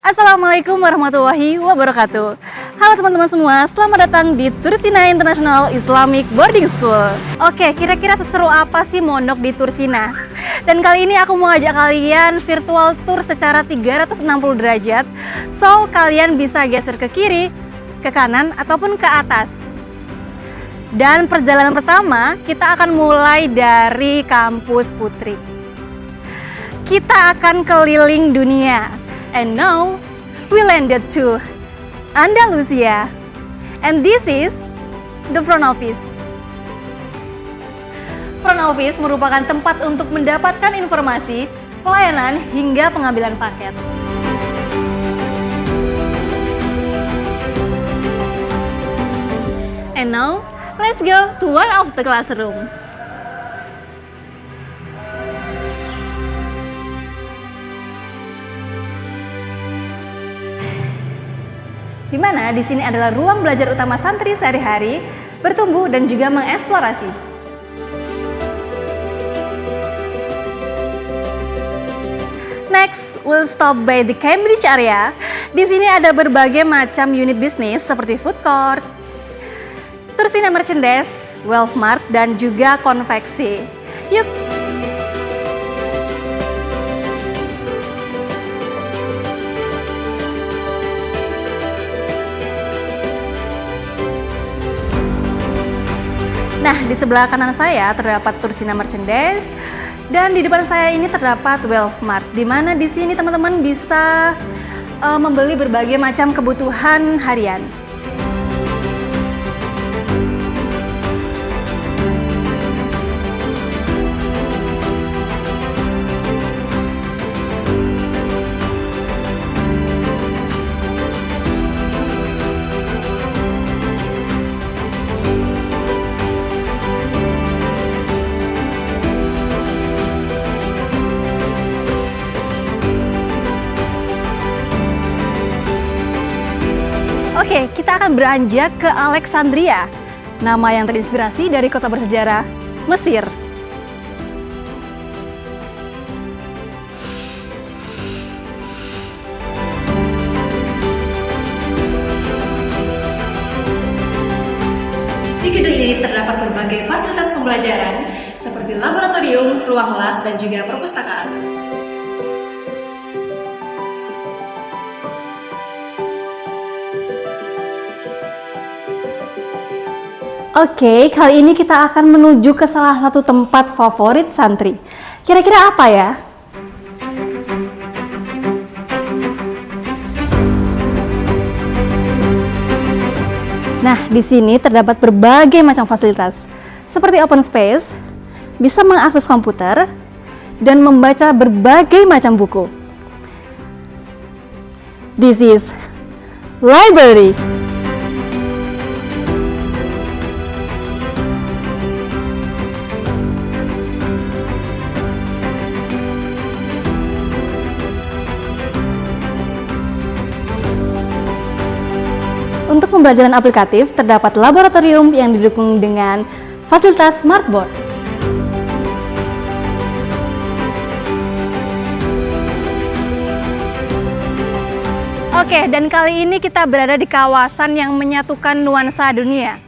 Assalamualaikum warahmatullahi wabarakatuh. Halo teman-teman semua, selamat datang di Tursina International Islamic Boarding School. Oke, kira-kira seseru apa sih mondok di Tursina? Dan kali ini aku mau ajak kalian virtual tour secara 360 derajat. So, kalian bisa geser ke kiri, ke kanan, ataupun ke atas. Dan perjalanan pertama, kita akan mulai dari kampus Putri. Kita akan keliling dunia. And now, we landed to Andalusia. And this is the front office. Front office merupakan tempat untuk mendapatkan informasi, pelayanan, hingga pengambilan paket. And now, let's go to one of the classroom. Di mana di sini adalah ruang belajar utama santri sehari-hari, bertumbuh dan juga mengeksplorasi. Next, we'll stop by the Cambridge area. Di sini ada berbagai macam unit bisnis seperti food court, Tursina Merchandise, Wealth Mart, dan juga konveksi. Yuk! Nah, di sebelah kanan saya terdapat Tursina Merchandise dan di depan saya ini terdapat Wealth Mart, di mana di sini teman-teman bisa membeli berbagai macam kebutuhan harian. Oke, kita akan beranjak ke Alexandria, nama yang terinspirasi dari kota bersejarah Mesir. Di gedung ini terdapat berbagai fasilitas pembelajaran seperti laboratorium, ruang kelas, dan juga perpustakaan. Oke, kali ini kita akan menuju ke salah satu tempat favorit santri. Kira-kira apa ya? Nah, di sini terdapat berbagai macam fasilitas, seperti open space, bisa mengakses komputer, dan membaca berbagai macam buku. This is library. Untuk pembelajaran aplikatif, terdapat laboratorium yang didukung dengan fasilitas smartboard. Oke, dan kali ini kita berada di kawasan yang menyatukan nuansa dunia.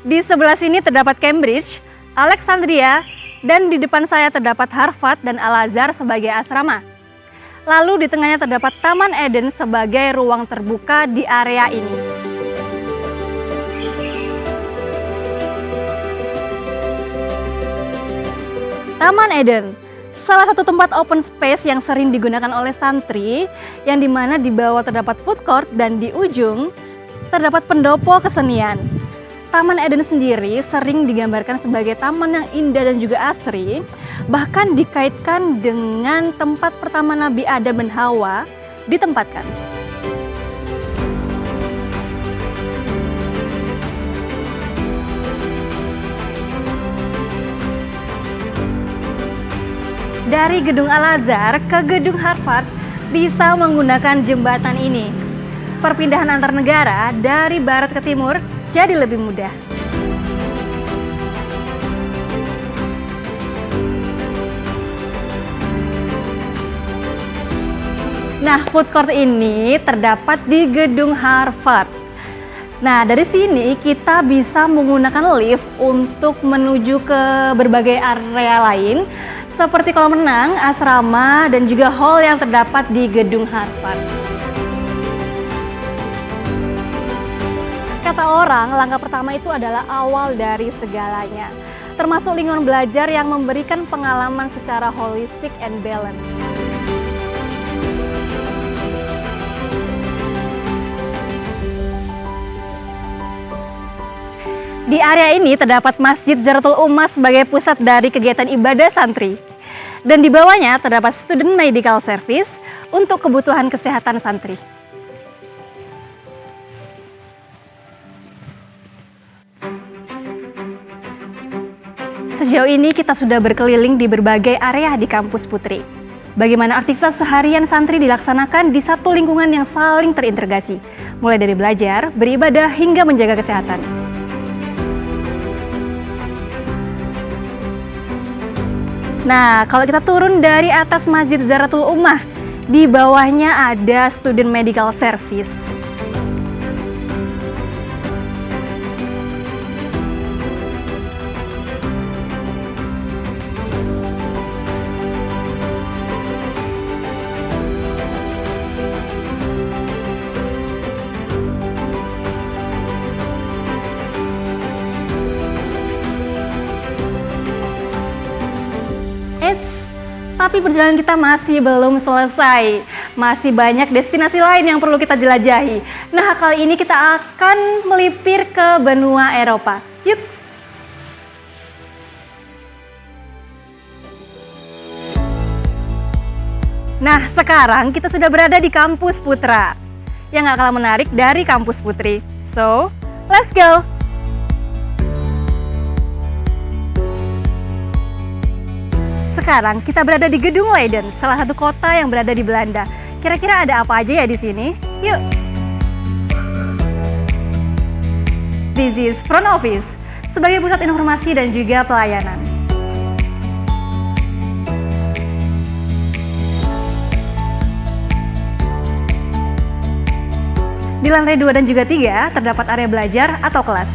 Di sebelah sini terdapat Cambridge, Alexandria, dan di depan saya terdapat Harvard dan Al-Azhar sebagai asrama. Lalu di tengahnya terdapat Taman Eden sebagai ruang terbuka di area ini. Taman Eden, salah satu tempat open space yang sering digunakan oleh santri, yang dimana di bawah terdapat food court dan di ujung terdapat pendopo kesenian. Taman Eden sendiri sering digambarkan sebagai taman yang indah dan juga asri, bahkan dikaitkan dengan tempat pertama Nabi Adam dan Hawa ditempatkan. Dari gedung Al-Azhar ke gedung Harvard bisa menggunakan jembatan ini. Perpindahan antar negara dari barat ke timur jadi lebih mudah. Nah, food court ini terdapat di gedung Harvard. Nah, dari sini kita bisa menggunakan lift untuk menuju ke berbagai area lain seperti kolam renang, asrama, dan juga hall yang terdapat di gedung Harvard. Kata orang, langkah pertama itu adalah awal dari segalanya, termasuk lingkungan belajar yang memberikan pengalaman secara holistik and balance. Di area ini terdapat Masjid Zaratul Ummah sebagai pusat dari kegiatan ibadah santri. Dan di bawahnya terdapat Student Medical Service untuk kebutuhan kesehatan santri. Sejauh ini kita sudah berkeliling di berbagai area di kampus Putri. Bagaimana aktivitas seharian santri dilaksanakan di satu lingkungan yang saling terintegrasi, mulai dari belajar, beribadah, hingga menjaga kesehatan. Nah, kalau kita turun dari atas Masjid Zaratul Ummah, di bawahnya ada Student Medical Service. Tapi perjalanan kita masih belum selesai. Masih banyak destinasi lain yang perlu kita jelajahi. Nah, kali ini kita akan melipir ke benua Eropa. Yuk! Nah, sekarang kita sudah berada di kampus Putra, yang gak kalah menarik dari kampus Putri. So, let's go! Sekarang kita berada di Gedung Leiden, salah satu kota yang berada di Belanda. Kira-kira ada apa aja ya di sini? Yuk! This is front office, sebagai pusat informasi dan juga pelayanan. Di lantai 2 dan juga 3 terdapat area belajar atau kelas.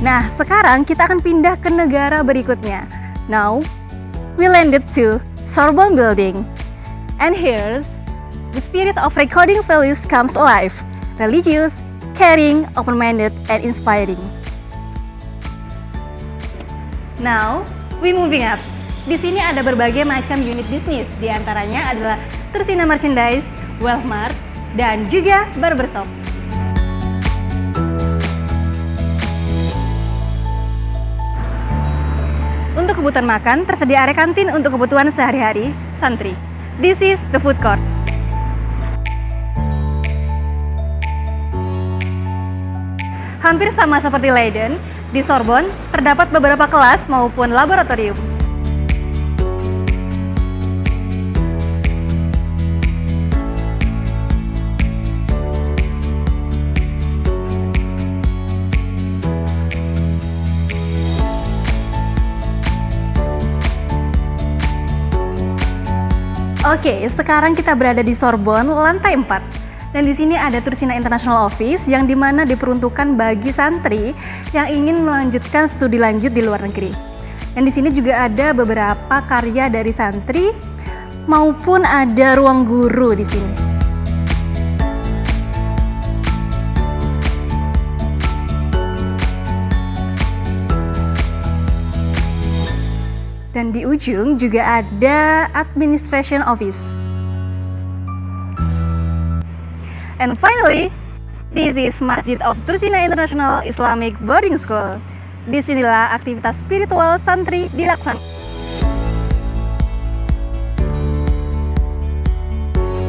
Nah, sekarang kita akan pindah ke negara berikutnya. Now, we landed to Sorbonne Building. And here's the spirit of recording values comes alive. Religious, caring, open-minded, and inspiring. Now, we moving up. Di sini ada berbagai macam unit bisnis. Di antaranya adalah Tursina Merchandise, Wellmart, dan juga Barbershop. Untuk kebutuhan makan, tersedia area kantin untuk kebutuhan sehari-hari santri. This is the food court. Hampir sama seperti Leiden, di Sorbonne terdapat beberapa kelas maupun laboratorium. Oke, sekarang kita berada di Sorbonne, lantai 4. Dan di sini ada Tursina International Office yang dimana diperuntukkan bagi santri yang ingin melanjutkan studi lanjut di luar negeri. Dan di sini juga ada beberapa karya dari santri maupun ada ruang guru di sini. Dan di ujung juga ada Administration Office. And finally, this is Masjid of Tursina International Islamic Boarding School. Disinilah aktivitas spiritual santri dilaksanakan.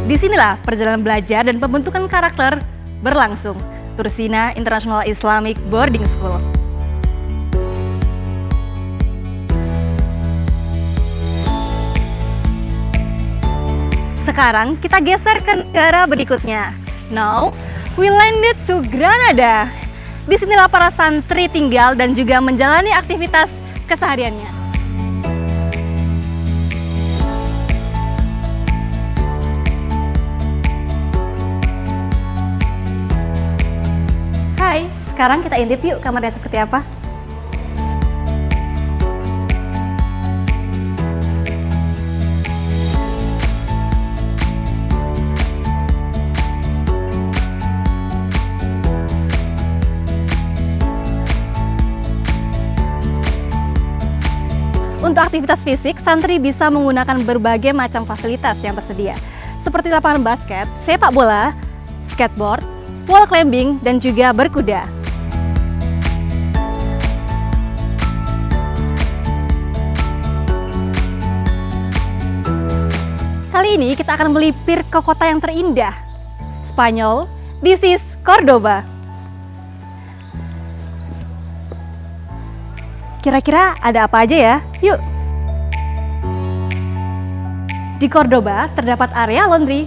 Disinilah perjalanan belajar dan pembentukan karakter berlangsung. Tursina International Islamic Boarding School. Sekarang kita geser ke negara berikutnya. Now, we landed to Granada. Disinilah para santri tinggal dan juga menjalani aktivitas kesehariannya. Hai, sekarang kita intip yuk kamarnya seperti apa. Untuk aktivitas fisik, santri bisa menggunakan berbagai macam fasilitas yang tersedia, seperti lapangan basket, sepak bola, skateboard, wall climbing, dan juga berkuda. Kali ini kita akan melipir ke kota yang terindah, Spanyol. This is Cordoba. Kira-kira ada apa aja ya? Yuk! Di Cordoba terdapat area laundry,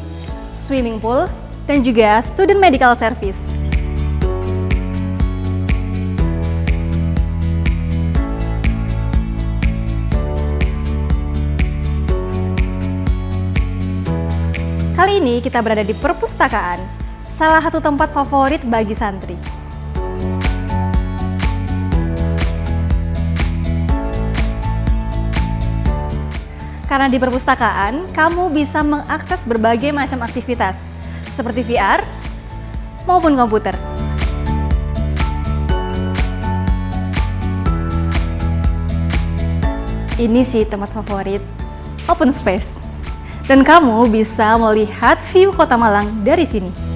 swimming pool, dan juga student medical service. Kali ini kita berada di perpustakaan, salah satu tempat favorit bagi santri. Karena di perpustakaan, kamu bisa mengakses berbagai macam aktivitas, seperti VR maupun komputer. Ini sih tempat favorit, open space. Dan kamu bisa melihat view Kota Malang dari sini.